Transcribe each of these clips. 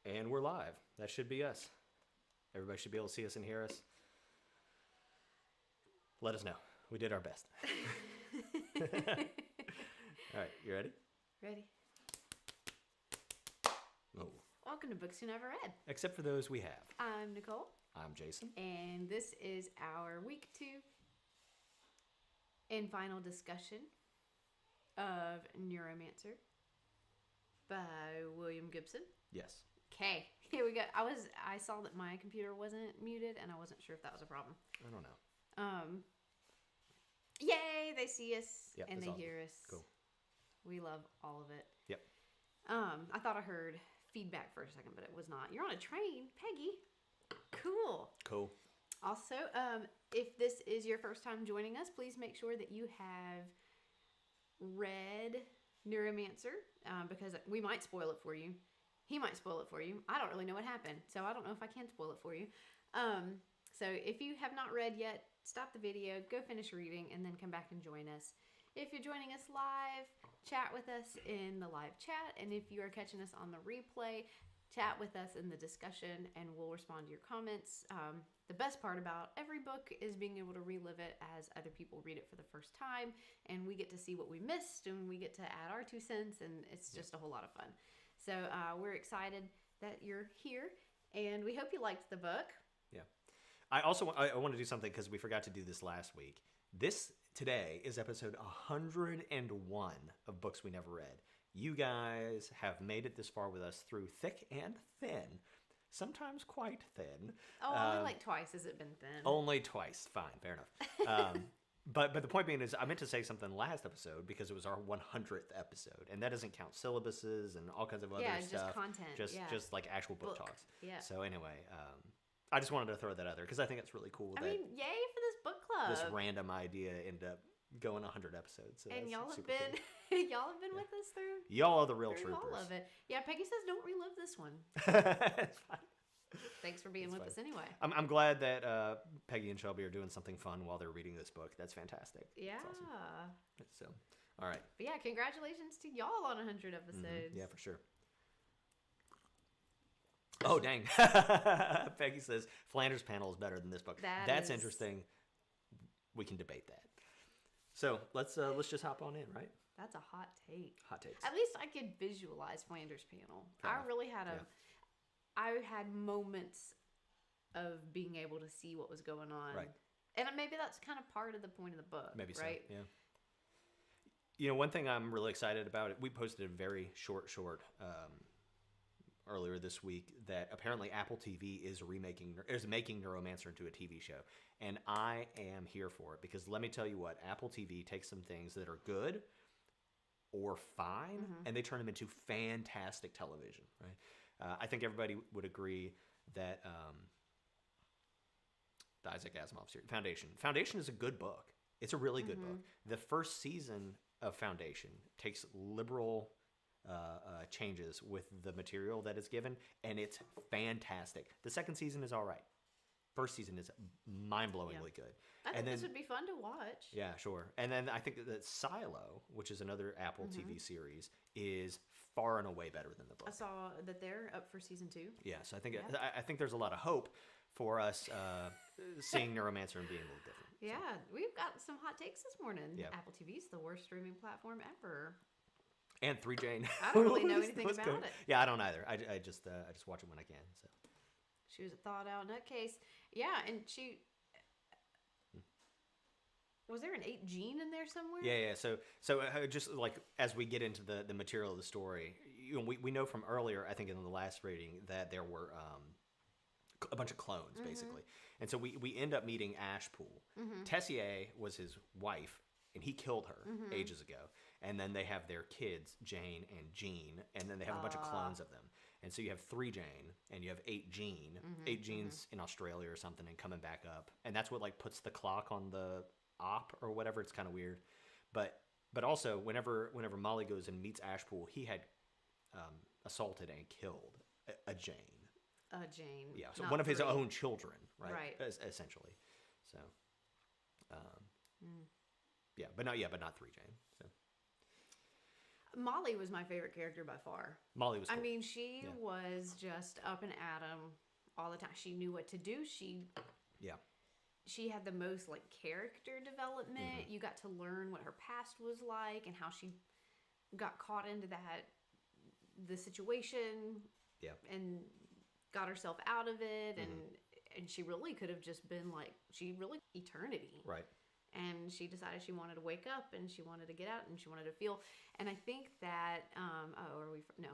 And we're live. That should be us. Everybody should be able to see us and hear us. Let us know. We did our best. All right, you ready? Ready. Oh. Welcome to Books You Never Read. Except for those we have. I'm Nicole. I'm Jason. And this is our week 2 and final discussion of Neuromancer by William Gibson. Yes. Okay, here we go. I saw that my computer wasn't muted, and I wasn't sure if that was a problem. I don't know. Yay! They see us and they awesome. hear us. Cool. We love all of it. Yep. I thought I heard feedback for a second, but it was not. You're on a train, Peggy. Cool. Cool. Also, if this is your first time joining us, please make sure that you have read Neuromancer, because we might spoil it for you. He might spoil it for you. I don't really know what happened, so I don't know if I can spoil it for you. So if you have not read yet, stop the video, go finish reading, and then come back and join us. If you're joining us live, chat with us in the live chat, and if you are catching us on the replay, chat with us in the discussion, and we'll respond to your comments. The best part about every book is being able to relive it as other people read it for the first time, and we get to see what we missed, and we get to add our 2 cents, and it's just a whole lot of fun. So we're excited that you're here, and we hope you liked the book. Yeah. I also I want to do something because we forgot to do this last week. Today is episode 101 of Books We Never Read. You guys have made it this far with us through thick and thin, sometimes quite thin. Oh, only like twice has it been thin. Only twice. Fine, fair enough. But the point being is I meant to say something last episode because it was our 100th episode, and that doesn't count syllabuses and all kinds of other stuff. Just content. Just like actual book talks. Yeah. So anyway, I just wanted to throw that out there because I think it's really cool. I mean, yay for this book club. This random idea ended up going 100 episodes. So and y'all have super been cool. y'all have been with us through. Y'all are the real through troopers. all of it. Yeah, Peggy says don't relive this one. It's fine. Thanks for being with us anyway. I'm glad that Peggy and Shelby are doing something fun while they're reading this book. That's fantastic. Yeah. That's awesome. So, all right. But yeah, congratulations to y'all on 100 episodes. Mm-hmm. Yeah, for sure. Oh, dang. Peggy says Flanders panel is better than this book. That's interesting. We can debate that. So let's just hop on in, right? That's a hot take. Hot takes. At least I could visualize Flanders panel. I really had I had moments of being able to see what was going on. Right. And maybe that's kind of part of the point of the book. Maybe right? so, yeah. You know, one thing I'm really excited about, we posted a very short earlier this week that apparently Apple TV is making Neuromancer into a TV show. And I am here for it because let me tell you what, Apple TV takes some things that are good or fine and they turn them into fantastic television, right? I think everybody would agree that the Isaac Asimov series, Foundation is a good book. It's a really good book. The first season of Foundation takes liberal changes with the material that is given, and it's fantastic. The second season is all right. First season is mind-blowingly good. I think this would be fun to watch. Yeah, sure. And then I think that Silo, which is another Apple TV series, is far and away better than the book. I saw that they're up for season 2. Yeah, so I think there's a lot of hope for us seeing Neuromancer and being a little different. Yeah, we've got some hot takes this morning. Yeah. Apple TV is the worst streaming platform ever. And 3 Jane. I don't really know anything about it. Yeah, I don't either. I just watch it when I can. So she was a thought out nutcase. Yeah, and was there an 8 gene in there somewhere? Yeah. So just like as we get into the material of the story, we know from earlier, I think in the last reading, that there were a bunch of clones basically, and so we end up meeting Ashpool. Tessier was his wife. And he killed her ages ago. And then they have their kids, Jane and Jean, and then they have a bunch of clones of them. And so you have 3 Jane, and you have 8 Jean. 8 Jean's in Australia or something and coming back up. And that's what like puts the clock on the op or whatever. It's kind of weird. But also, whenever Molly goes and meets Ashpool, he had assaulted and killed a Jane. A Jane. Yeah, so one of his own children, right? Right. Essentially. So, yeah, but not 3 Jane. So Molly was my favorite character by far. Molly was cool. I mean, she was just up and at 'em all the time. She knew what to do. She had the most like character development. You got to learn what her past was like and how she got caught into the situation and got herself out of it, and she really could have just been like, eternity. Right. And she decided she wanted to wake up and she wanted to get out and she wanted to feel. And I think that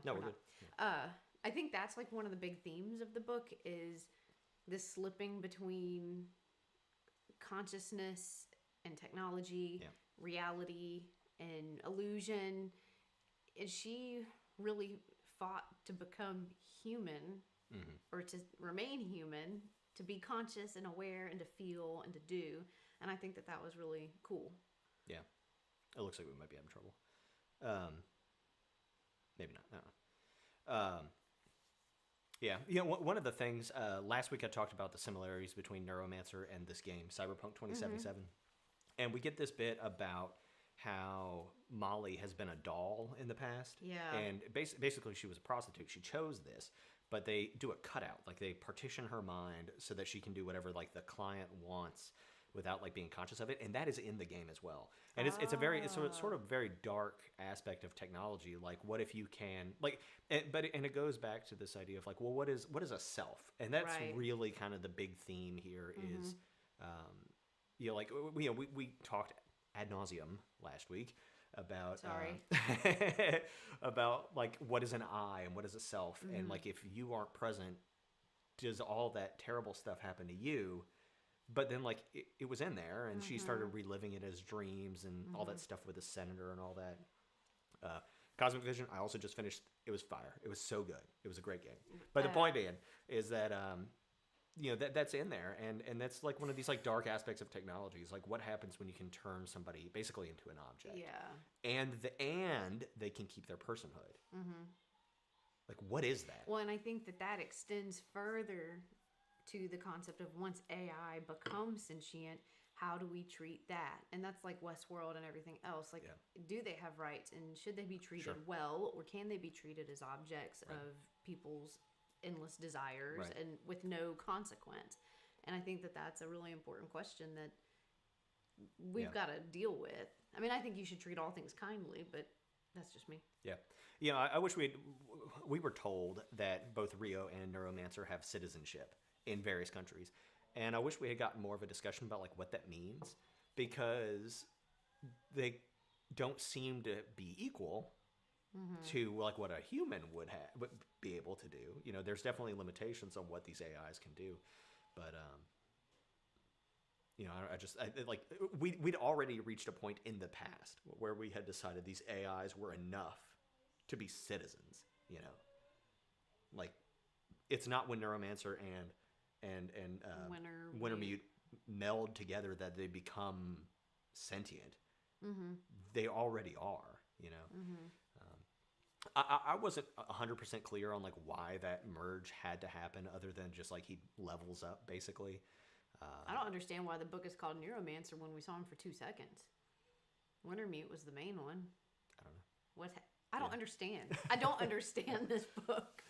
No, we're good. I think that's like one of the big themes of the book is this slipping between consciousness and technology, reality and illusion. And she really fought to become human or to remain human, to be conscious and aware and to feel and to do. And I think that was really cool. Yeah. It looks like we might be having trouble. Maybe not. I don't know. Yeah. One of the things, last week I talked about the similarities between Neuromancer and this game, Cyberpunk 2077. And we get this bit about how Molly has been a doll in the past. Yeah. And basically she was a prostitute. She chose this, but they do a cutout. Like they partition her mind so that she can do whatever like the client wants without like being conscious of it, and that is in the game as well. And it's sort of very dark aspect of technology. Like, what if you can and it goes back to this idea of like, well, what is a self? And that's really kind of the big theme here is, we talked ad nauseum last week about about like what is an I and what is a self, and like if you aren't present, does all that terrible stuff happen to you? But then, like, it was in there, and she started reliving it as dreams and all that stuff with the senator and all that. Cosmic Vision, I also just finished. It was fire. It was so good. It was a great game. But the point being is that, that's in there, and that's, like, one of these, like, dark aspects of technology. Is like, what happens when you can turn somebody basically into an object? Yeah. And they can keep their personhood. Like, what is that? Well, and I think that extends further to the concept of once AI becomes sentient, how do we treat that? And that's like Westworld and everything else. Like, do they have rights, and should they be treated well, or can they be treated as objects of people's endless desires and with no consequence? And I think that that's a really important question that we've got to deal with. I mean, I think you should treat all things kindly, but that's just me. Yeah. I wish we were told that both Rio and Neuromancer have citizenship in various countries, and I wish we had gotten more of a discussion about like what that means, because they don't seem to be equal to like what a human would be able to do. There's definitely limitations on what these AIs can do, but we'd already reached a point in the past where we had decided these AIs were enough to be citizens. Like, it's not when Neuromancer and Wintermute meld together that they become sentient. They already are, I wasn't 100% clear on like why that merge had to happen, other than just like he levels up basically. I don't understand why the book is called Neuromancer when we saw him for 2 seconds. Wintermute was the main one. I don't know. I don't understand. I don't understand this book.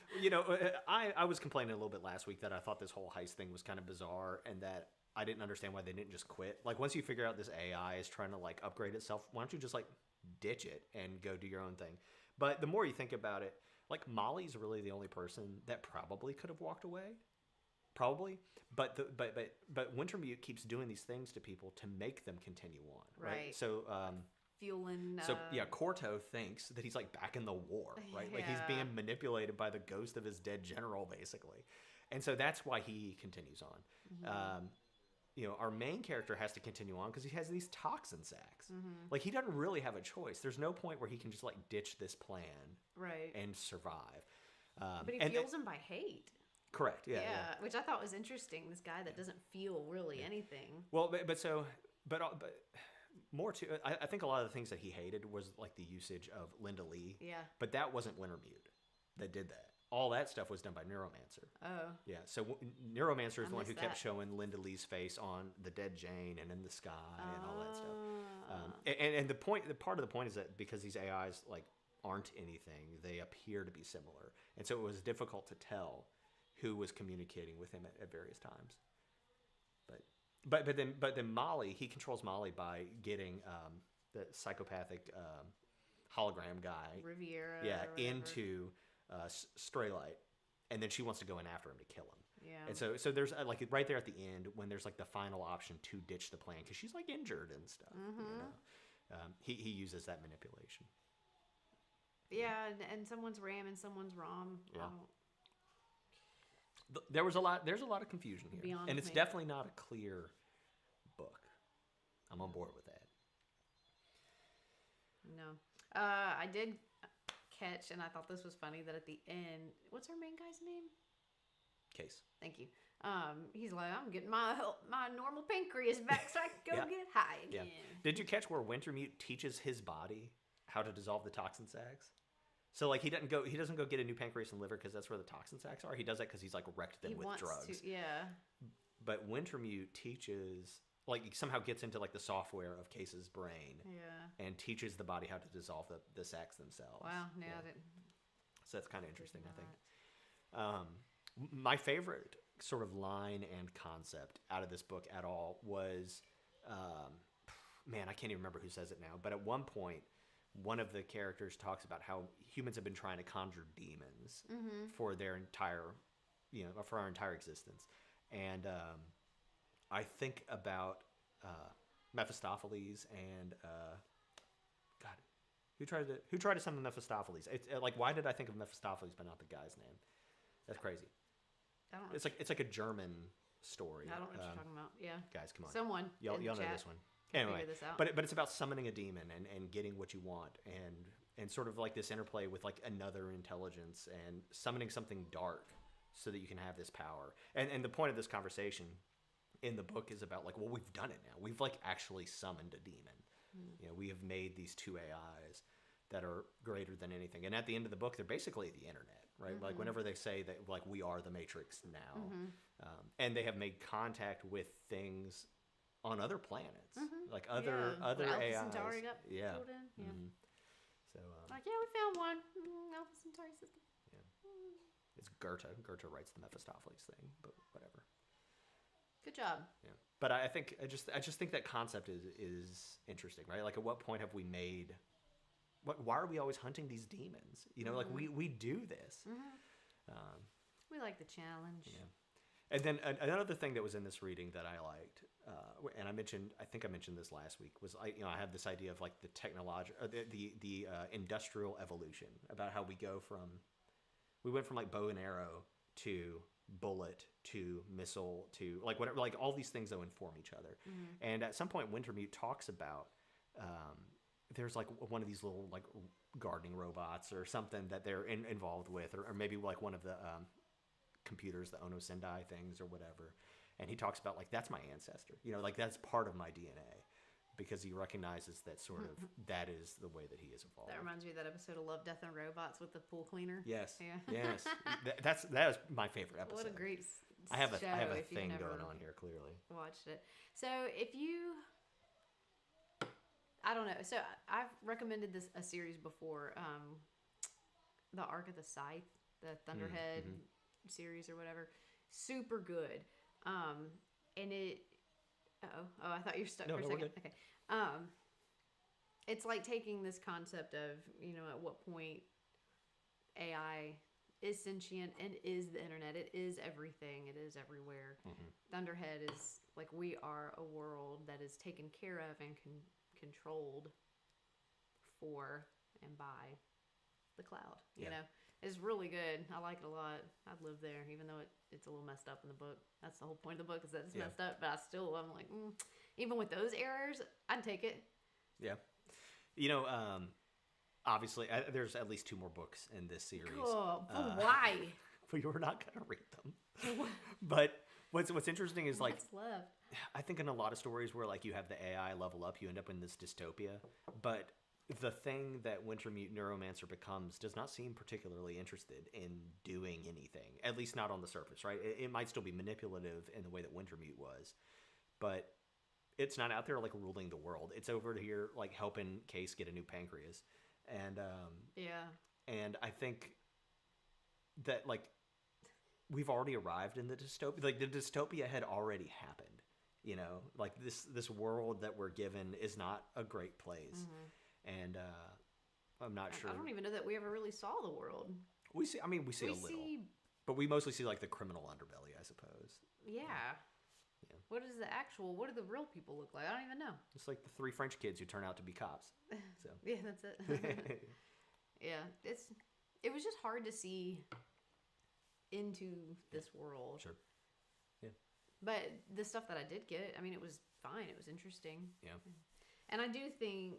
I was complaining a little bit last week that I thought this whole heist thing was kind of bizarre, and that I didn't understand why they didn't just quit. Like, once you figure out this AI is trying to like upgrade itself, why don't you just like ditch it and go do your own thing? But the more you think about it, like, Molly's really the only person that probably could have walked away. Probably. But Wintermute keeps doing these things to people to make them continue on. Right. So fueling. Corto thinks that he's like back in the war, right? Like, he's being manipulated by the ghost of his dead general, basically, and so that's why he continues on. Our main character has to continue on because he has these toxin sacs. Like, he doesn't really have a choice. There's no point where he can just like ditch this plan, and survive. But he fuels them by hate. Correct. Yeah. Which I thought was interesting. This guy that doesn't feel really anything. Well, but more to, I think a lot of the things that he hated was like the usage of Linda Lee. Yeah. But that wasn't Wintermute that did that. All that stuff was done by Neuromancer. Oh. Yeah. So Neuromancer is the one who kept showing Linda Lee's face on the dead Jane and in the sky and all that stuff. And the part of the point is that because these AIs like aren't anything. They appear to be similar. And so it was difficult to tell who was communicating with him at various times. But then Molly, he controls Molly by getting the psychopathic hologram guy, Riviera, into Straylight, and then she wants to go in after him to kill him. Yeah. And so there's like right there at the end when there's like the final option to ditch the plan because she's like injured and stuff. He uses that manipulation. Yeah, and someone's Ram and someone's Rom. Yeah. There's a lot of confusion here. Beyond and it's me. definitely not a clear book. I'm on board with that. No. I did catch, and I thought this was funny, that at the end, what's our main guy's name? Case. Thank you. He's like, I'm getting my normal pancreas back so I can go get high again. Yeah. Did you catch where Wintermute teaches his body how to dissolve the toxin sacs? So like he doesn't go get a new pancreas and liver because that's where the toxin sacs are. He does that because he's like wrecked them with drugs. Yeah. But Wintermute teaches, like somehow gets into like the software of Case's brain. Yeah. And teaches the body how to dissolve the sacs themselves. Wow. No, yeah. I didn't. So that's kind of interesting, I think. My favorite sort of line and concept out of this book at all was, man, I can't even remember who says it now, but at one point, one of the characters talks about how humans have been trying to conjure demons for their entire, for our entire existence. And I think about Mephistopheles and God, who tried to summon Mephistopheles? It's like, why did I think of Mephistopheles but not the guy's name? That's crazy. I don't know. It's like a German story. I don't know what you're talking about. Yeah. Guys, come on. Someone. Y'all know chat this one. can Anyway, figure this out. but it's about summoning a demon and getting what you want and sort of like this interplay with like another intelligence and summoning something dark so that you can have this power. And the point of this conversation in the book is about like, well, we've done it now. We've like actually summoned a demon. We have made these two AIs that are greater than anything. And at the end of the book, they're basically the internet, right? Like whenever they say that like we are the Matrix now, and they have made contact with things on other planets, like other AIs. Centauri got yeah. pulled in. Yeah. So Like, yeah, we found one. Alpha Centauri system. it's Goethe. Goethe writes the Mephistopheles thing, but whatever. Good job. Yeah, but I just think that concept is interesting, right? Like, at what point have we made? Why are we always hunting these demons? Like we do this. We like the challenge. Yeah. And then another thing that was in this reading that I liked, and I think I mentioned this last week, was I have this idea of like the the industrial evolution, about how we went from like bow and arrow to bullet to missile to like whatever, like all these things that inform each other. And at some point, Wintermute talks about there's like one of these little like gardening robots or something that they're involved with, or maybe like one of the computers, the Ono Sendai things or whatever. And he talks about like, that's my ancestor, like that's part of my DNA, because he recognizes that sort of that is the way that he is evolved. That reminds me of that episode of Love, Death, and Robots with the pool cleaner. Yes. Yeah. Yes. That is my favorite episode. What a great I have a if you've thing never going on here, clearly. Watched it. So if you, I don't know. So I've recommended a series before, the Ark of the Scythe, the Thunderhead series or whatever. Super good. And it. I thought you were stuck for a second. We're good. Okay. It's like taking this concept of at what point AI is sentient and is the internet. It is everything. It is everywhere. Thunderhead is like, we are a world that is taken care of and controlled for and by the cloud. You know, it's really good. I like it a lot. I'd live there, even though it's a little messed up in the book. That's the whole point of the book, is that it's messed up. But I'm like, even with those errors, I'd take it. Yeah. Obviously, there's at least 2 more books in this series. Cool. Why? But you're not going to read them. But what's interesting is like, what's left? I think in a lot of stories where like you have the AI level up, you end up in this dystopia. But the thing that Wintermute Neuromancer becomes does not seem particularly interested in doing anything, at least not on the surface, right? It might still be manipulative in the way that Wintermute was, but it's not out there like ruling the world. It's over here like helping Case get a new pancreas and Yeah. and I think that like we've already arrived in the dystopia. Like the dystopia had already happened. You know, like this world that we're given is not a great place, and I'm not sure. I don't even know that we ever really saw the world. We see. I mean, we see a little, but we mostly see like the criminal underbelly, I suppose. Yeah. What is the actual? What do the real people look like? I don't even know. It's like the 3 French kids who turn out to be cops. So yeah, that's it. Yeah, it was just hard to see into this world. Sure. Yeah. But the stuff that I did get, I mean, it was fine. It was interesting. Yeah. And I do think,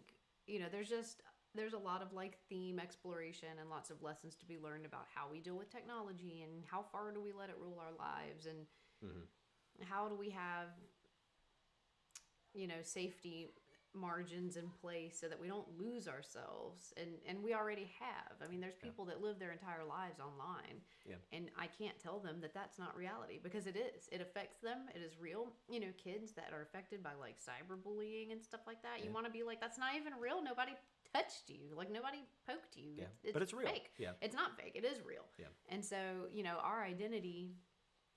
there's a lot of like theme exploration and lots of lessons to be learned about how we deal with technology and how far do we let it rule our lives and how do we have, safety margins in place so that we don't lose ourselves. And we already have. I mean, there's people that live their entire lives online. Yeah. And I can't tell them that that's not reality because it is. It affects them. It is real. Kids that are affected by like cyberbullying and stuff like that. Yeah. You want to be like, that's not even real. Nobody touched you. Like nobody poked you. Yeah. But it's real. Fake. Yeah. It's not fake. It is real. Yeah. And so, our identity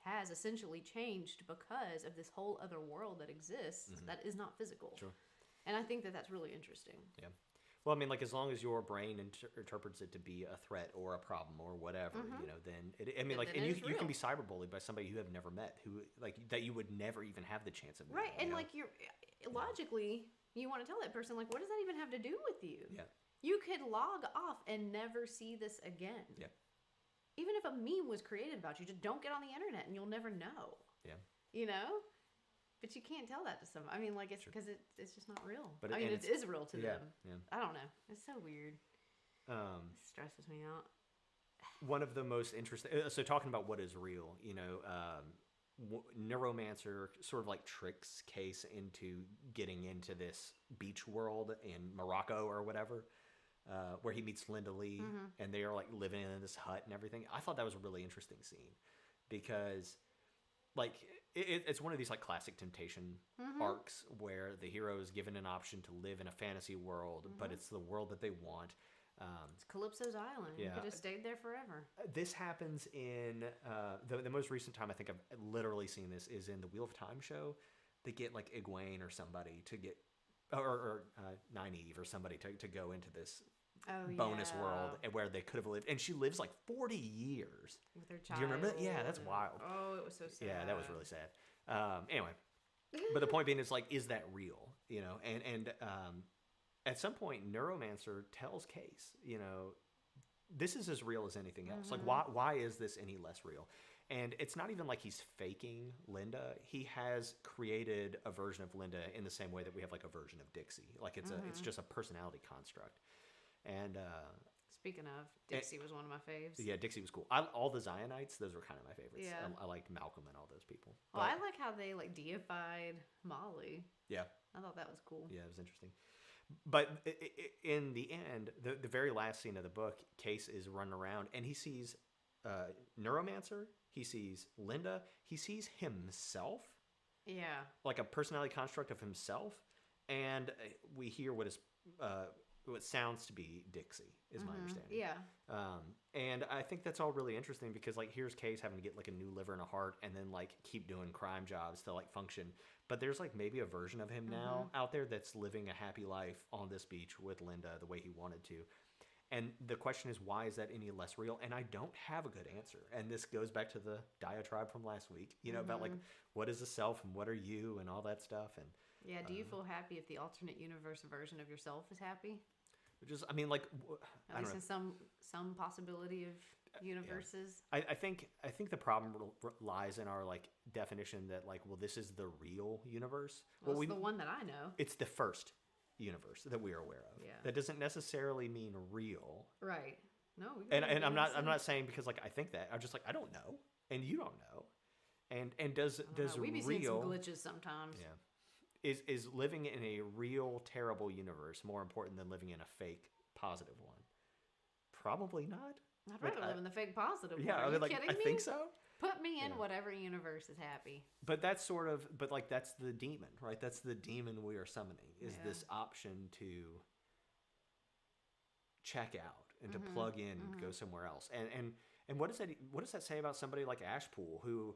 has essentially changed because of this whole other world that exists that is not physical. Sure. And I think that that's really interesting. Yeah. Well, I mean, like as long as your brain interprets it to be a threat or a problem or whatever, then you can be cyberbullied by somebody you have never met, who like that you would never even have the chance of meeting. Right, and like you're logically, you want to tell that person like, what does that even have to do with you? Yeah. You could log off and never see this again. Yeah. Even if a meme was created about you, just don't get on the internet and you'll never know. Yeah. But you can't tell that to someone. I mean, like, it's because it's just not real. But I mean, it is real to them. Yeah. I don't know. It's so weird. It stresses me out. One of the most interesting... So talking about what is real, Neuromancer sort of like tricks Case into getting into this beach world in Morocco or whatever, where he meets Linda Lee, and they are like living in this hut and everything. I thought that was a really interesting scene because... like it's one of these like classic temptation arcs where the hero is given an option to live in a fantasy world, but it's the world that they want. It's Calypso's Island. Yeah. You could have stayed there forever. This happens in the most recent time I think I've literally seen this is in the Wheel of Time show. They get like Egwene or somebody to get or Nynaeve or somebody to go into this bonus world where they could have lived, and she lives like 40 years with her child. Do you remember that? Yeah, that's wild. Oh, it was so sad. Yeah, that was really sad. Anyway, but the point being is like, is that real? And at some point, Neuromancer tells Case, this is as real as anything else. Like, why is this any less real? And it's not even like he's faking Linda. He has created a version of Linda in the same way that we have like a version of Dixie. Like it's just a personality construct. And speaking of, Dixie was one of my faves. Yeah, Dixie was cool. All the Zionites, those were kind of my favorites. Yeah. I liked Malcolm and all those people. Well, I like how they like deified Molly. Yeah. I thought that was cool. Yeah, it was interesting. But in the end, the very last scene of the book, Case is running around and he sees Neuromancer, he sees Linda, he sees himself. Yeah. Like a personality construct of himself. And we hear what sounds to be Dixie, is my understanding. Yeah. And I think that's all really interesting because, like, here's Case having to get, like, a new liver and a heart and then, like, keep doing crime jobs to, like, function. But there's, like, maybe a version of him now out there that's living a happy life on this beach with Linda the way he wanted to. And the question is, why is that any less real? And I don't have a good answer. And this goes back to the diatribe from last week, about, like, what is the self and what are you and all that stuff. And yeah, do you feel happy if the alternate universe version of yourself is happy? Just, I mean, like, at least in some possibility of universes. Yeah. I think the problem lies in our like definition that like, well, this is the real universe. Well, it's the one that I know. It's the first universe that we are aware of. Yeah. That doesn't necessarily mean real. Right. No. And I'm not saying because like I think that. I'm just like I don't know, and you don't know, and does we be real seeing some glitches sometimes. Yeah. Is living in a real terrible universe more important than living in a fake positive one? Probably not. I'd rather live in the fake positive one. Yeah, Are you like, kidding I me? think so. Put me in whatever universe is happy. But that's that's the demon, right? That's the demon we are summoning, is this option to check out and to plug in and go somewhere else. And what does that say about somebody like Ashpool, who,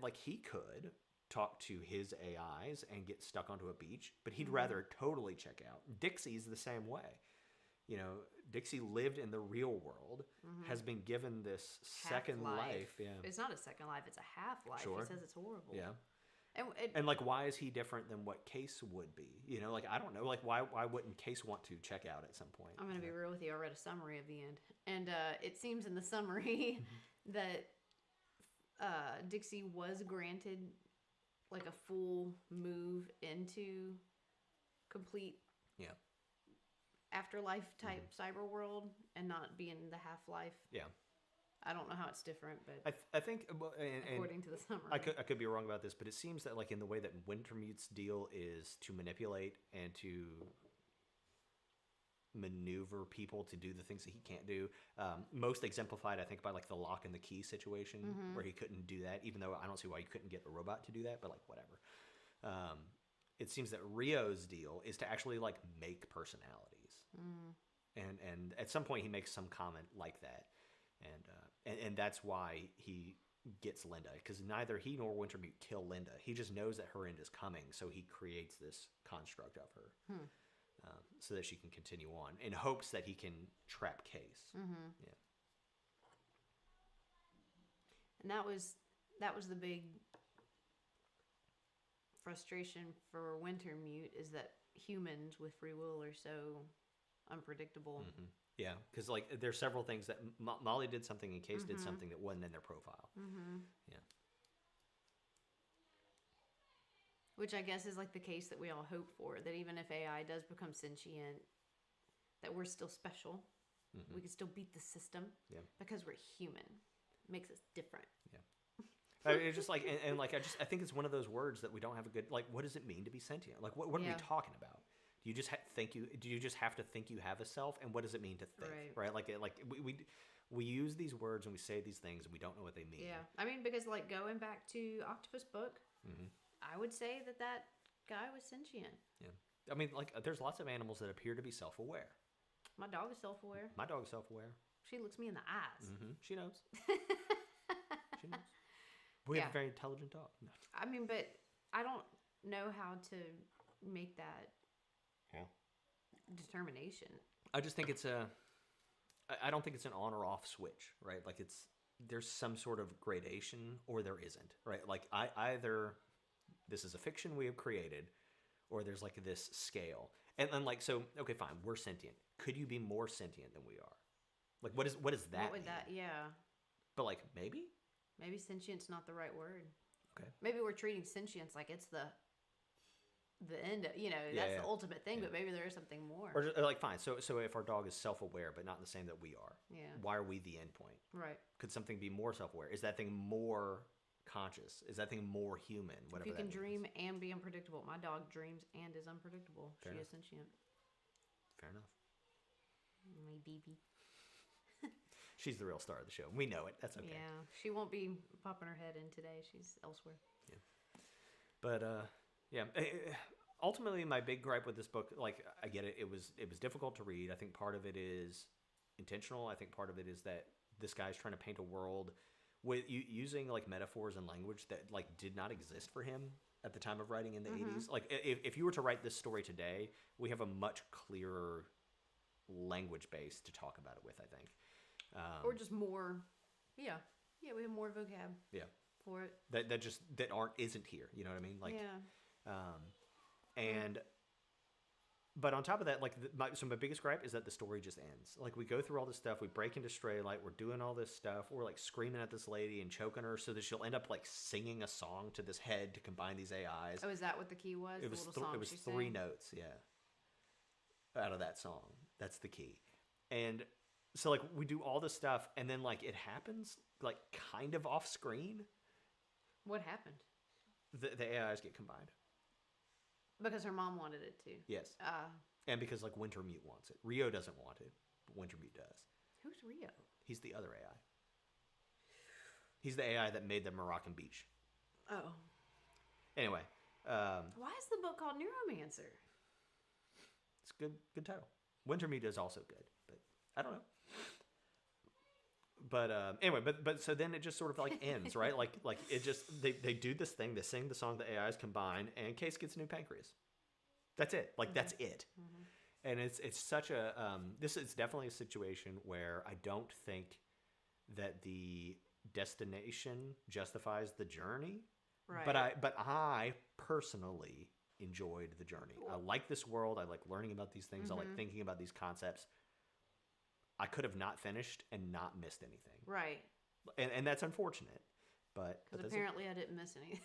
like he could talk to his AIs and get stuck onto a beach, but he'd rather totally check out. Dixie's the same way. Dixie lived in the real world, has been given this second life. Yeah. It's not a second life, it's a half-life. Sure. He says it's horrible. Yeah. And like, why is he different than what Case would be? Like, I don't know. Like, why wouldn't Case want to check out at some point? I'm going to be real with you. I read a summary of the end. And it seems in the summary that Dixie was granted like a full move into complete afterlife type cyber world and not being the half-life. Yeah. I don't know how it's different, but I think according to the summary, I could be wrong about this, but it seems that like in the way that Wintermute's deal is to manipulate and to maneuver people to do the things that he can't do, most exemplified I think by like the lock and the key situation where he couldn't do that, even though I don't see why you couldn't get a robot to do that, but like whatever. It seems that Rio's deal is to actually like make personalities, and at some point he makes some comment like that. And that's why he gets Linda, because neither he nor Wintermute kill Linda. He just knows that her end is coming, so he creates this construct of her so that she can continue on in hopes that he can trap Case. Yeah. And that was the big frustration for Wintermute, is that humans with free will are so unpredictable. Yeah, because like there's several things that Molly did something and Case did something that wasn't in their profile. Yeah. Which I guess is like the case that we all hope for, that even if AI does become sentient, that we're still special. We can still beat the system because we're human. It makes us different. Yeah. It's just like, and like, I think it's one of those words that we don't have a good, like, what does it mean to be sentient? Like, what are we talking about? Do you just do you just have to think you have a self, and what does it mean to think? Right? Like we use these words and we say these things and we don't know what they mean. Yeah, I mean, because like going back to Octopus Book, I would say that guy was sentient. Yeah, I mean, like there's lots of animals that appear to be self-aware. My dog is self-aware. My dog is self-aware. She looks me in the eyes. She knows. She knows. We have a very intelligent dog. No. I mean, but I don't know how to make that determination. I just think I don't think it's an on or off switch, right? Like there's some sort of gradation or there isn't, right? Like either this is a fiction we have created, or there's like this scale. And then like, so, okay, fine, we're sentient. Could you be more sentient than we are? Like, what does that What would mean? that, yeah. But like, maybe? Maybe sentient's not the right word. Okay. Maybe we're treating sentience like it's the end, that's the ultimate thing, but maybe there is something more. Or just, like, fine, so if our dog is self-aware, but not the same that we are, why are we the end point? Right. Could something be more self-aware? Is that thing more conscious? Is that thing more human? Whatever. If you can that dream means. and be unpredictable. My dog dreams and is unpredictable. Fair She enough. is sentient. Fair enough. My baby. She's the real star of the show. We know it. That's okay. Yeah, she won't be popping her head in today. She's elsewhere. Yeah. But yeah. Ultimately, my big gripe with this book, like, I get it. It was difficult to read. I think part of it is intentional. I think part of it is that this guy's trying to paint a world with using like metaphors and language that like did not exist for him at the time of writing in the 80s. Like, if you were to write this story today, we have a much clearer language base to talk about it with, I think. Or just more, we have more vocab. For it. That isn't here. You know what I mean? Like, and but on top of that, like my biggest gripe is that the story just ends. Like, we go through all this stuff, we break into Straylight, we're doing all this stuff, we're like screaming at this lady and choking her so that she'll end up like singing a song to this head to combine these AIs. Oh, is that what the key was? It was it was 3 notes, out of that song. That's the key. And so like we do all this stuff, and then like it happens like kind of off screen. What happened? The AIs get combined. Because her mom wanted it to. Yes. And because like Wintermute wants it. Rio doesn't want it, but Wintermute does. Who's Rio? He's the other AI. He's the AI that made the Moroccan beach. Oh. Anyway. Why is the book called Neuromancer? It's a good title. Wintermute is also good, but I don't know. But anyway, but so then it just sort of like ends, right? Like it just they do this thing, they sing the song, the AIs combine, and Case gets a new pancreas. That's it. Like that's it. And it's such a this is definitely a situation where I don't think that the destination justifies the journey. Right. But I personally enjoyed the journey. Cool. I like this world. I like learning about these things. I like thinking about these concepts. I could have not finished and not missed anything. Right. And that's unfortunate. But apparently I didn't miss anything.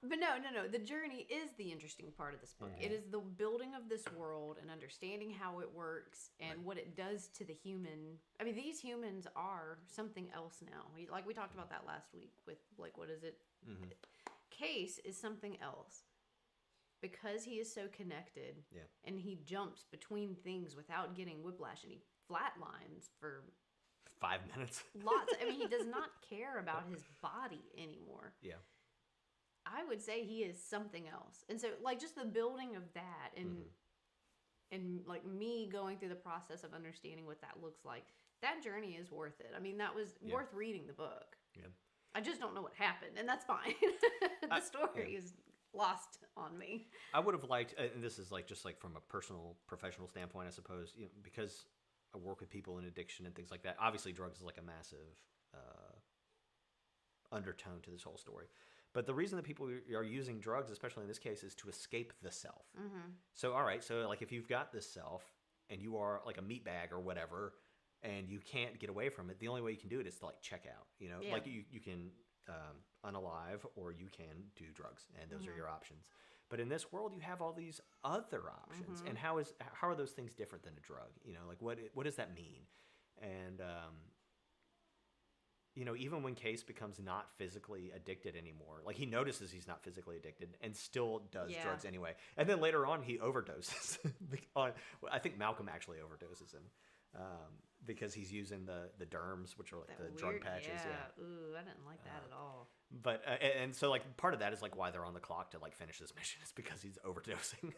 But no. The journey is the interesting part of this book. It is the building of this world and understanding how it works and what it does to the human. I mean, these humans are something else now. We talked about that last week with, like, what is it? Case is something else. Because he is so connected and he jumps between things without getting whiplash and he flatlines for 5 minutes. Lots. I mean, he does not care about his body anymore. Yeah. I would say he is something else. And so, like, just the building of that and like, me going through the process of understanding what that looks like, that journey is worth it. I mean, that was worth reading the book. Yeah. I just don't know what happened, and that's fine. The story is lost on me. I would have liked, and this is like just like from a personal, professional standpoint, I suppose, because I work with people in addiction and things like that. Obviously, drugs is like a massive undertone to this whole story. But the reason that people are using drugs, especially in this case, is to escape the self. So, all right, so like if you've got this self and you are like a meat bag or whatever, and you can't get away from it, the only way you can do it is to like check out. Like you can unalive or you can do drugs, and those are your options. But in this world, you have all these other options, and how are those things different than a drug? Like what does that mean? And even when Case becomes not physically addicted anymore, like he notices he's not physically addicted and still does drugs anyway. And then later on, he overdoses. I think Malcolm actually overdoses him because he's using the derms, which are like the drug patches. Yeah. Ooh, I didn't like that at all. But and so like part of that is like why they're on the clock to like finish this mission is because he's overdosing.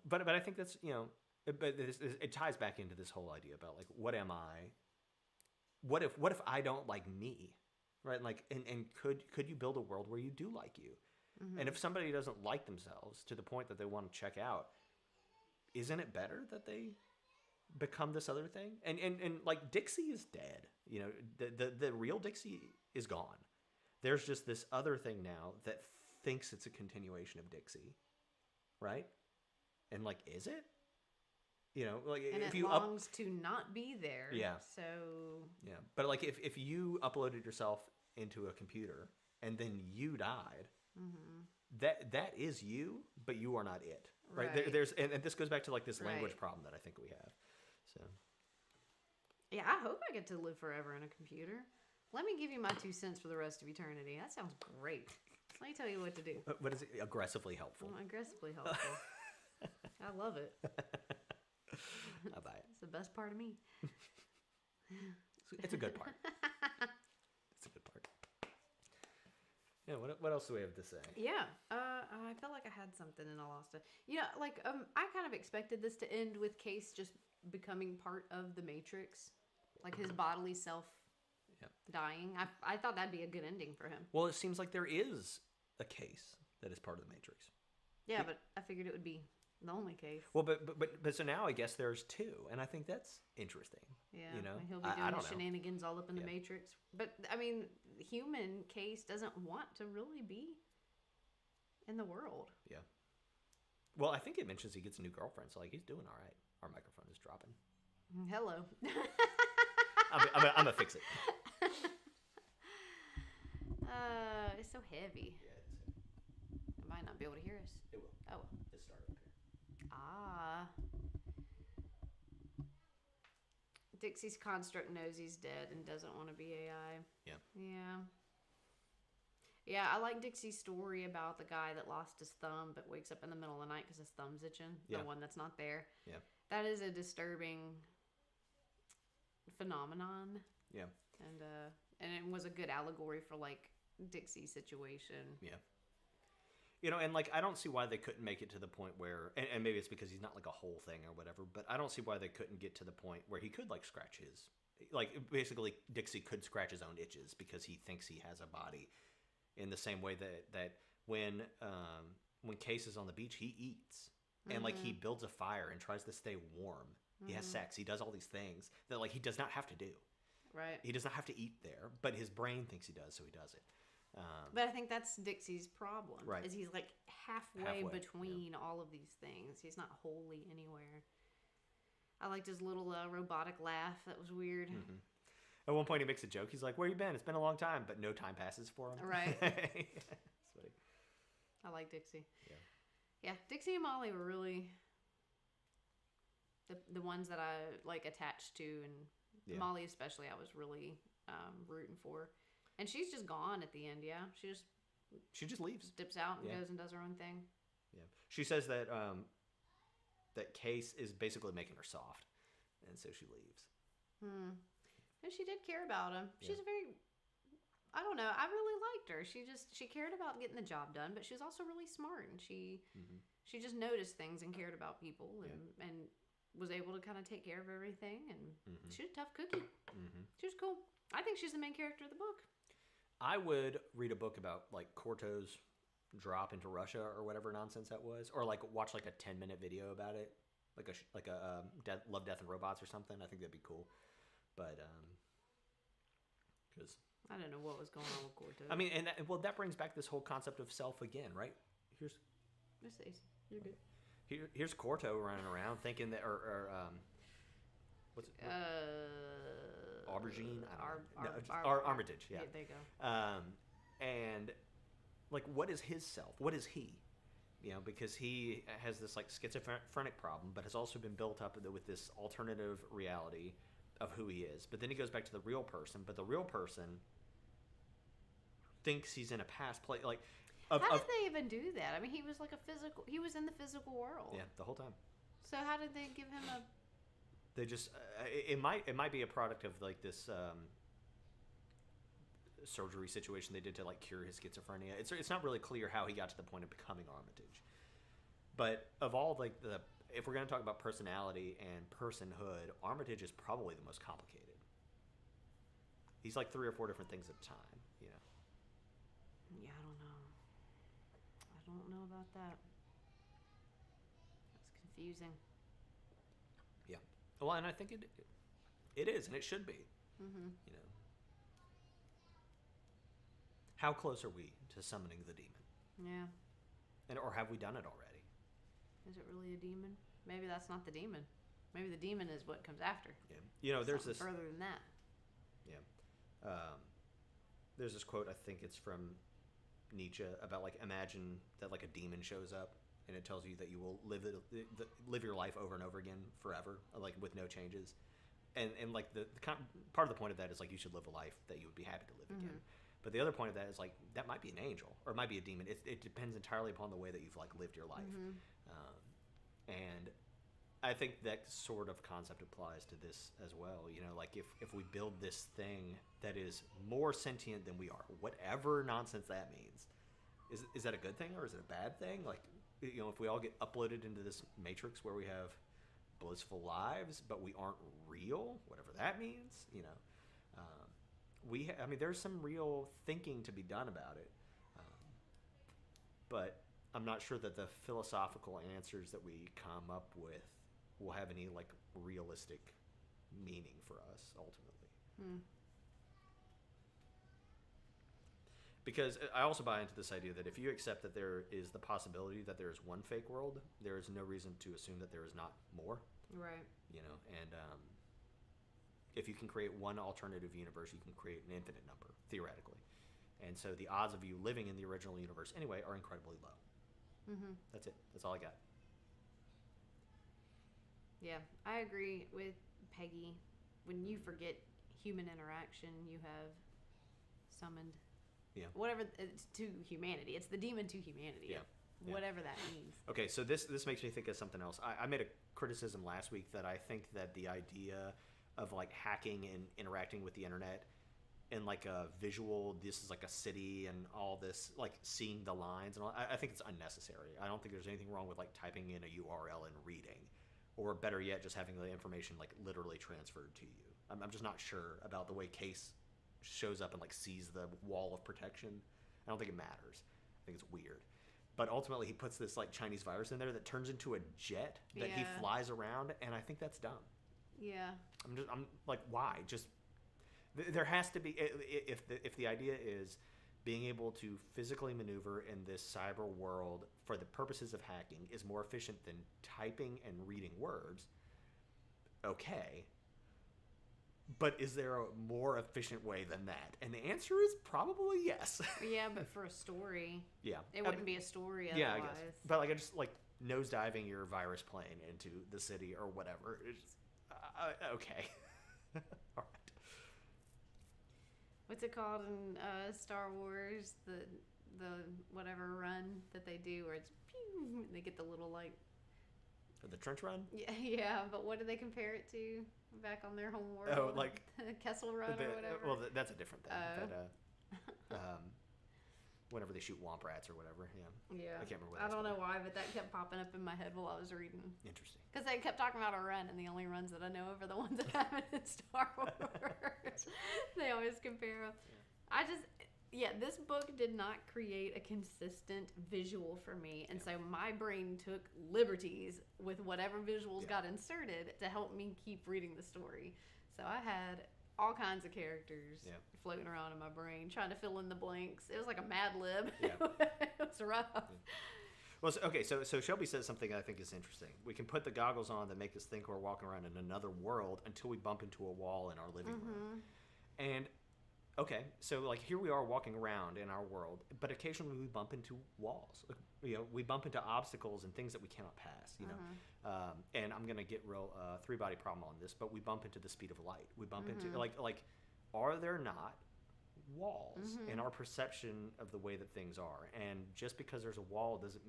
but I think that's but it ties back into this whole idea about like what am I? What if I don't like me, right? Like, and could you build a world where you do like you? And if somebody doesn't like themselves to the point that they want to check out, isn't it better that they become this other thing? And like Dixie is dead. The real Dixie is gone. There's just this other thing now that thinks it's a continuation of Dixie, right? And like, is it? Like and if it you longs to not be there. Yeah. So. Yeah, but like if you uploaded yourself into a computer and then you died, that is you, but you are not it. Right. There's and this goes back to like this language problem that I think we have. So. Yeah, I hope I get to live forever in a computer. Let me give you my 2 cents for the rest of eternity. That sounds great. Let me tell you what to do. What is it? Aggressively helpful. Aggressively helpful. I love it. I buy it. It's the best part of me. It's a good part. It's a good part. Yeah. What else do we have to say? Yeah. I felt like I had something and I lost it. I kind of expected this to end with Case just becoming part of the Matrix, like his bodily self dying. I thought that'd be a good ending for him. Well, it seems like there is a Case that is part of the Matrix. Yeah, but I figured it would be the only Case. Well, but so now I guess there's two, and I think that's interesting. Yeah, he'll be doing shenanigans all up in the Matrix. But I mean, human Case doesn't want to really be in the world. Yeah. Well, I think it mentions he gets a new girlfriend, so like he's doing all right. Our microphone is dropping. Hello. I'm gonna fix it. It's so heavy. Yeah, it's heavy. It might not be able to hear us. It will. Oh. It started up here. Ah. Dixie's construct knows he's dead and doesn't want to be AI. Yeah. Yeah. Yeah, I like Dixie's story about the guy that lost his thumb but wakes up in the middle of the night because his thumb's itching. The one that's not there. Yeah. That is a disturbing phenomenon. Yeah. And it was a good allegory for like Dixie's situation. Yeah. And like I don't see why they couldn't make it to the point where, and maybe it's because he's not like a whole thing or whatever, but I don't see why they couldn't get to the point where he could like scratch his, like basically Dixie could scratch his own itches because he thinks he has a body, in the same way that when Case is on the beach, he eats and like he builds a fire and tries to stay warm. He has sex. He does all these things that like he does not have to do. Right. He does not have to eat there, but his brain thinks he does, so he does it. But I think that's Dixie's problem. Right. Is he's like halfway between all of these things. He's not wholly anywhere. I liked his little robotic laugh. That was weird. Mm-hmm. At one point, he makes a joke. He's like, "Where you been? It's been a long time," but no time passes for him. Right. It's funny. I like Dixie. Yeah. Yeah, Dixie and Molly were really the ones that I like attached to, and Molly especially. I was really rooting for, and she's just gone at the end. Yeah, she just leaves, dips out, and goes and does her own thing. Yeah, she says that that Case is basically making her soft, and so she leaves. And she did care about him. She's a very, I don't know, I really liked her. She cared about getting the job done, but she was also really smart, and she just noticed things and cared about people, and was able to kind of take care of everything, and she was a tough cookie. She was cool. I think she's the main character of the book. I would read a book about like Corto's drop into Russia or whatever nonsense that was, or like watch like a 10-minute video about it, like a Love, Death, and Robots or something. I think that'd be cool. But because I don't know what was going on with Corto. I mean, and that brings back this whole concept of self again, right? You're good. Here's Corto running around thinking that, or what's it? Aubergine? Armitage, yeah. There you go. And like, what is his self? What is he? Because he has this like schizophrenic problem, but has also been built up with this alternative reality of who he is. But then he goes back to the real person, but the real person thinks he's in a past place. Like, how did they even do that? I mean, he was in the physical world. Yeah, the whole time. So how did they give him a... They just, it might be a product of like this surgery situation they did to like cure his schizophrenia. It's not really clear how he got to the point of becoming Armitage. But of all like if we're going to talk about personality and personhood, Armitage is probably the most complicated. He's like 3 or 4 different things at a time, Yeah, I don't know about that. That's confusing. Yeah. Well, and I think it is, and it should be. How close are we to summoning the demon? Yeah. Or have we done it already? Is it really a demon? Maybe that's not the demon. Maybe the demon is what comes after. Yeah. There's this further than that. Yeah. There's this quote, I think it's from Nietzsche, about like, imagine that like a demon shows up and it tells you that you will live your life over and over again forever, like with no changes. And like the part of the point of that is like you should live a life that you would be happy to live again. But the other point of that is like that might be an angel or it might be a demon. It depends entirely upon the way that you've like lived your life. And I think that sort of concept applies to this as well. Like if we build this thing that is more sentient than we are, whatever nonsense that means, is that a good thing or is it a bad thing? Like, if we all get uploaded into this matrix where we have blissful lives, but we aren't real, whatever that means, I mean, there's some real thinking to be done about it. But I'm not sure that the philosophical answers that we come up with will have any like realistic meaning for us ultimately. Because I also buy into this idea that if you accept that there is the possibility that there is one fake world, there is no reason to assume that there is not more. Right. And if you can create one alternative universe, you can create an infinite number, theoretically. And so the odds of you living in the original universe anyway are incredibly low. That's it. That's all I got. Yeah, I agree with Peggy. When you forget human interaction, you have summoned whatever it's to humanity. It's the demon to humanity. Whatever that means. Okay, so this makes me think of something else. I made a criticism last week that I think that the idea of like hacking and interacting with the internet in like a visual, this is like a city and all this, like seeing the lines and all. I think it's unnecessary. I don't think there's anything wrong with like typing in a URL and reading, or better yet, just having the information like literally transferred to you. I'm just not sure about the way Case shows up and like sees the wall of protection. I don't think it matters. I think it's weird. But ultimately, he puts this like Chinese virus in there that turns into a jet that he flies around, and I think that's dumb. Yeah. I'm like, why? Just there has to be, if the idea is being able to physically maneuver in this cyber world for the purposes of hacking is more efficient than typing and reading words. Okay. But is there a more efficient way than that? And the answer is probably yes. Yeah, but for a story, yeah, it wouldn't be a story otherwise. Yeah, I guess. But like, I just like nosediving your virus plane into the city or whatever. It's, okay. All right. What's it called in Star Wars? The whatever run that they do, where it's pew, they get the little like. The trench run? Yeah, but what do they compare it to back on their home world? Oh, like Kessel Run or whatever. Well, that's a different thing. Whenever they shoot womp rats or whatever, yeah. I can't remember. I don't know why, but that kept popping up in my head while I was reading. Interesting. Because they kept talking about a run, and the only runs that I know of are the ones that happen in Star Wars. They always compare them. This book did not create a consistent visual for me, and so my brain took liberties with whatever visuals got inserted to help me keep reading the story. So I had all kinds of characters floating around in my brain, trying to fill in the blanks. It was like a Mad Lib. Yeah. It was rough. Yeah. Well, so Shelby says something I think is interesting. We can put the goggles on that make us think we're walking around in another world until we bump into a wall in our living room. And okay, so like here we are walking around in our world, but occasionally we bump into walls. We bump into obstacles and things that we cannot pass. And I'm gonna get real three-body problem on this, but we bump into the speed of light. We bump into like are there not walls in our perception of the way that things are? And just because there's a wall doesn't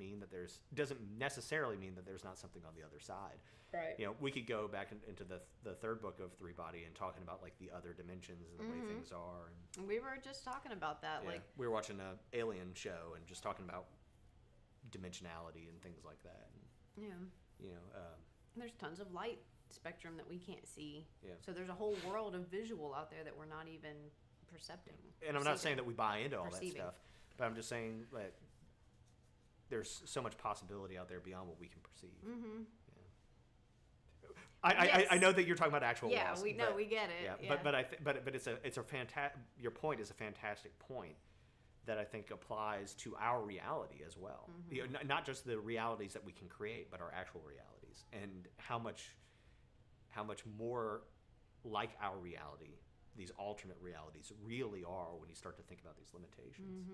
necessarily mean that there's not something on the other side. Right. We could go back into the third book of Three Body and talking about like the other dimensions and the way things are. And we were just talking about that. Like we were watching an Alien show and just talking about dimensionality and things like that. And, there's tons of light spectrum that we can't see. Yeah. So there's a whole world of visual out there that we're not even percepting. And I'm not saying that we buy into all that stuff, but I'm just saying that there's so much possibility out there beyond what we can perceive. I know that you're talking about actual walls. We know, we get it. Yeah, but it's a fantastic. Your point is a fantastic point that I think applies to our reality as well. Not just the realities that we can create, but our actual realities, and how much more like our reality these alternate realities really are when you start to think about these limitations.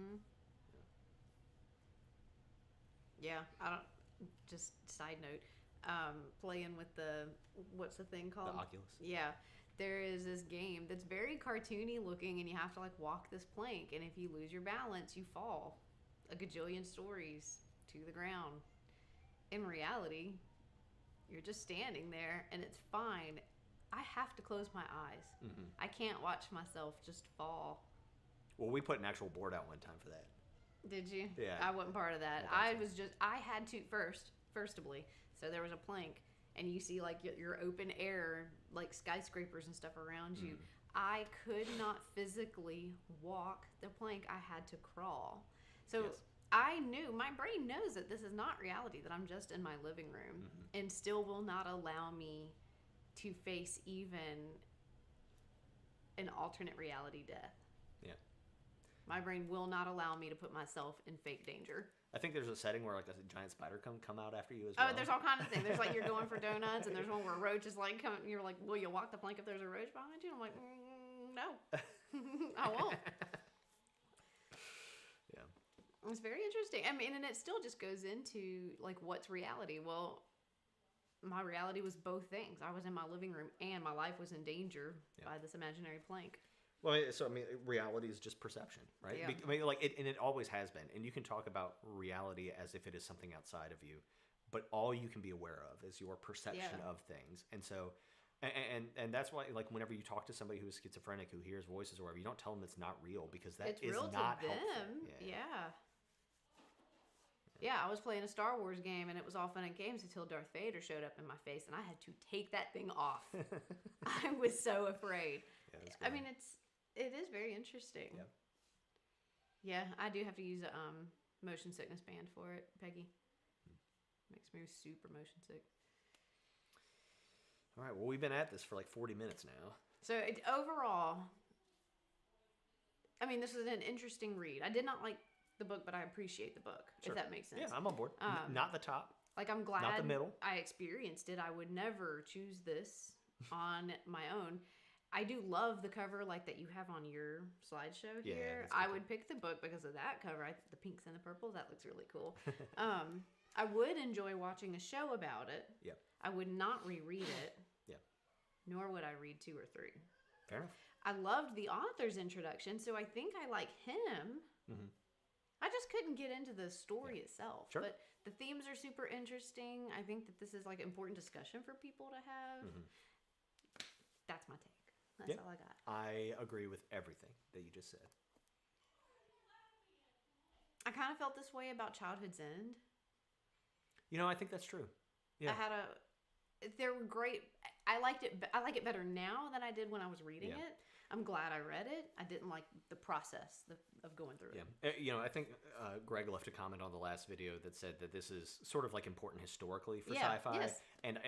Yeah, I don't. Just side note, playing with what's the thing called? The Oculus. Yeah, there is this game that's very cartoony looking, and you have to like walk this plank, and if you lose your balance, you fall a gajillion stories to the ground. In reality, you're just standing there, and it's fine. I have to close my eyes. I can't watch myself just fall. Well, we put an actual board out one time for that. Did you? Yeah. I wasn't part of that. I had to firstably. So there was a plank, and you see like your open air, like skyscrapers and stuff around you. I could not physically walk the plank. I had to crawl. So I knew, my brain knows that this is not reality, that I'm just in my living room, and still will not allow me to face even an alternate reality death. Yeah. My brain will not allow me to put myself in fake danger. I think there's a setting where like a giant spider come out after you as well. Oh, there's all kinds of things. There's like you're going for donuts, and there's one where a roach is like coming. You're like, will you walk the plank if there's a roach behind you? I'm like, no, I won't. Yeah. It's very interesting. I mean, and it still just goes into like what's reality. Well, my reality was both things. I was in my living room, and my life was in danger by this imaginary plank. Well, so I mean, reality is just perception, right? Yeah. I mean, like and it always has been. And you can talk about reality as if it is something outside of you, but all you can be aware of is your perception of things. And so, And that's why, like, whenever you talk to somebody who's schizophrenic who hears voices or whatever, you don't tell them it's not real, because that It's is real not to them. helpful. Yeah, I was playing a Star Wars game, and it was all fun and games until Darth Vader showed up in my face, and I had to take that thing off. I was so afraid. Yeah, I mean, it is very interesting. Yeah. Yeah, I do have to use a motion sickness band for it, Peggy. Makes me super motion sick. All right, well, we've been at this for like 40 minutes now. So overall, I mean, this was an interesting read. I did not like the book, but I appreciate the book, Sure. if that makes sense. Yeah, I'm on board. Not the top. Like, I'm glad Not the middle. I experienced it. I would never choose this on my own. I do love the cover, like, that you have on your slideshow Yeah, here. that's I good. would pick the book because of that cover. The pinks and the purples, that looks really cool. I would enjoy watching a show about it. Yep. I would not reread it. Yep. Nor would I read 2 or 3. Fair enough. I loved the author's introduction, so I think I like him. Mm-hmm. I just couldn't get into the story itself. Sure. But the themes are super interesting. I think that this is like important discussion for people to have. Mm-hmm. That's my take. That's all I got. I agree with everything that you just said. I kind of felt this way about Childhood's End. You know, I think that's true. Yeah. They were great. I like it better now than I did when I was reading it. I'm glad I read it. I didn't like the process of going through it. Yeah. You know, I think Greg left a comment on the last video that said that this is sort of like important historically for sci-fi. Yes. And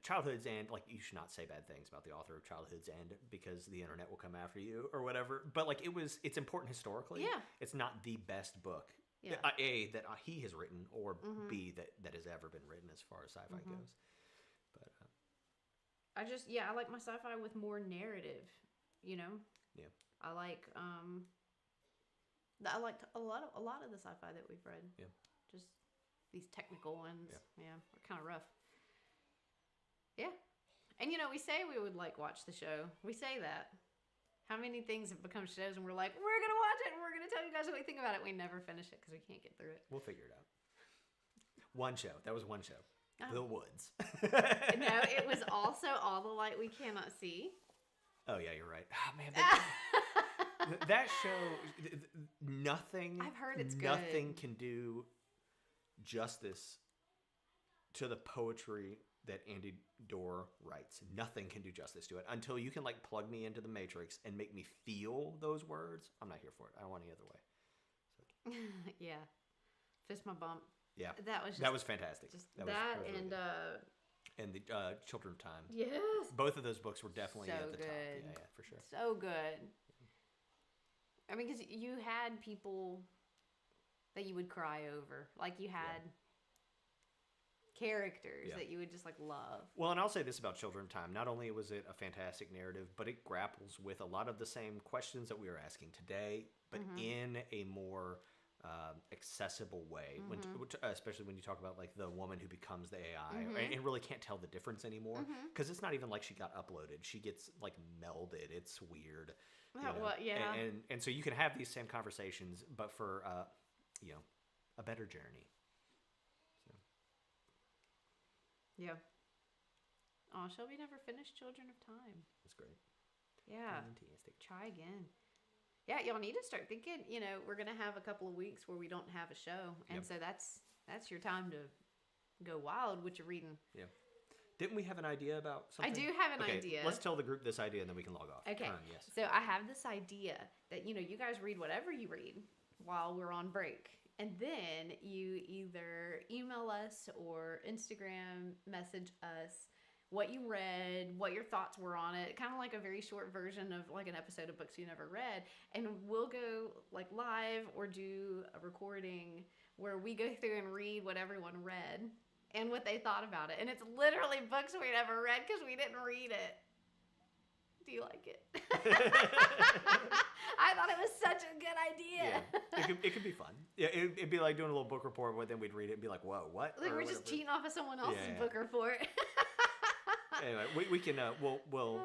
Childhood's End, like, you should not say bad things about the author of Childhood's End because the internet will come after you or whatever. But like, it's important historically. Yeah. It's not the best book. Yeah. A, that he has written, or B, that has ever been written as far as sci-fi goes. But I like my sci-fi with more narrative, you know? Yeah. I liked a lot of the sci-fi that we've read. Yeah. Just these technical ones. Yeah. Are kind of rough. Yeah. And you know, we say we would like watch the show. We say that. How many things have become shows and we're like, we're going to watch it and we're going to tell you guys what we think about it. We never finish it because we can't get through it. we'll figure it out. One show. That was one show. Oh. The Woods. No, it was also All the Light We Cannot See. Oh, yeah, you're right. Oh, man. That show, nothing. I've heard it's nothing good. can do justice to the poetry that Andy Dorr writes. Nothing can do justice to it until you can like plug me into the Matrix and make me feel those words. I'm not here for it. I don't want any other way. So. Yeah. Fist my bump. Yeah. That was fantastic. That was really and good. And the Children of Time. yes. Both of those books were definitely So at the top. good. Yeah, for sure. So good. I mean, because you had people that you would cry over. Like, you had characters that you would just, like, love. Well, and I'll say this about Children of Time. Not only was it a fantastic narrative, but it grapples with a lot of the same questions that we are asking today, but in a more accessible way. Especially when you talk about, like, the woman who becomes the AI and really can't tell the difference anymore. Because it's not even like she got uploaded. She gets, like, melded. It's weird. Well, yeah. And so you can have these same conversations, but for, a better journey. So. Yeah. Oh, Shelby never finished Children of Time. That's great. Yeah. Fantastic. Try again. Yeah, y'all need to start thinking, you know, we're going to have a couple of weeks where we don't have a show. And so that's your time to go wild with your reading. Yeah. Didn't we have an idea about something? I do have an idea. Let's tell the group this idea and then we can log off. Okay. Yes. So I have this idea that, you know, you guys read whatever you read while we're on break. And then you either email us or Instagram message us what you read, what your thoughts were on it, kind of like a very short version of like an episode of Books You Never Read. And we'll go like live or do a recording where we go through and read what everyone read and what they thought about it. And it's literally books we never read because we didn't read it. Do you like it? I thought it was such a good idea. Yeah. It could be fun. Yeah, it'd be like doing a little book report, but then we'd read it and be like, whoa, what? Like, we're just cheating off of someone else's book report. Anyway, we can we'll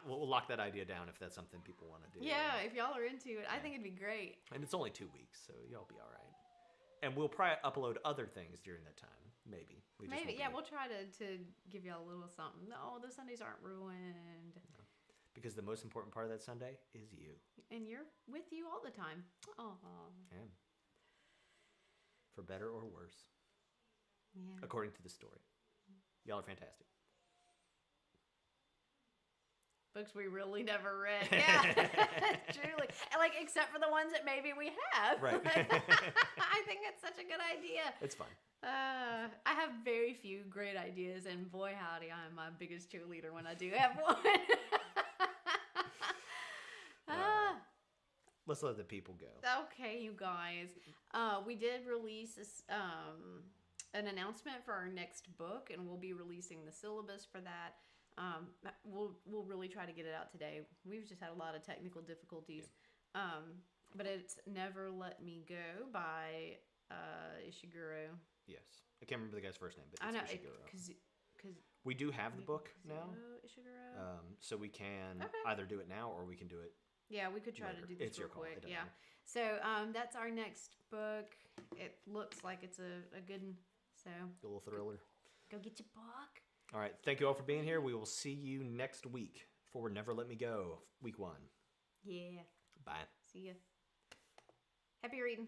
lock that idea down if that's something people want to do. Yeah, if y'all are into it, I think it'd be great. And it's only 2 weeks, so y'all be all right. And we'll probably upload other things during that time. Maybe. We just Maybe, won't yeah, be- we'll try to give y'all a little something. No, the Sundays aren't ruined. Because the most important part of that Sunday is you. And you're with you all the time. Oh, Yeah. For better or worse, yeah. according to the story. Y'all are fantastic. Books we really never read. Yeah, truly. And, like, except for the ones that maybe we have. Right. I think it's such a good idea. It's fun. I have very few great ideas, and boy howdy, I'm my biggest cheerleader when I do have one. Let's let the people go. Okay, you guys. We did release this, an announcement for our next book, and we'll be releasing the syllabus for that. We'll really try to get it out today. We've just had a lot of technical difficulties. Yeah. But it's Never Let Me Go by Ishiguro. Yes. I can't remember the guy's first name, but I it's know, Ishiguro. because We do have the book now, Ishiguro. so we can Okay. either do it now or we can do it. Yeah, we could try later. to do this It's your real call. It quick. doesn't Yeah. matter. So that's our next book. It looks like it's a good one. So A little thriller. go get your book. All right. Thank you all for being here. We will see you next week for Never Let Me Go, week 1. Yeah. Bye. See ya. Happy reading.